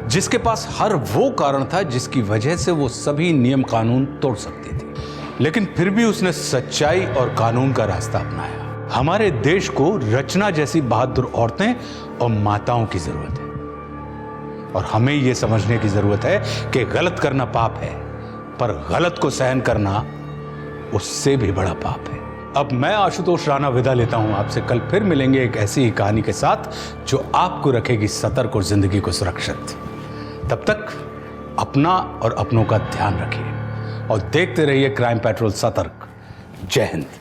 जिसके पास हर वो कारण था जिसकी वजह से वो सभी नियम कानून तोड़ सकती थी, लेकिन फिर भी उसने सच्चाई और कानून का रास्ता अपनाया। हमारे देश को रचना जैसी बहादुर औरतें और माताओं की जरूरत है, और हमें यह समझने की जरूरत है कि गलत करना पाप है, पर गलत को सहन करना उससे भी बड़ा पाप है। अब मैं आशुतोष राणा विदा लेता हूं आपसे। कल फिर मिलेंगे एक ऐसी ही कहानी के साथ जो आपको रखेगी सतर्क और जिंदगी को सुरक्षित। तब तक अपना और अपनों का ध्यान रखिए और देखते रहिए क्राइम पेट्रोल सतर्क। जय हिंद।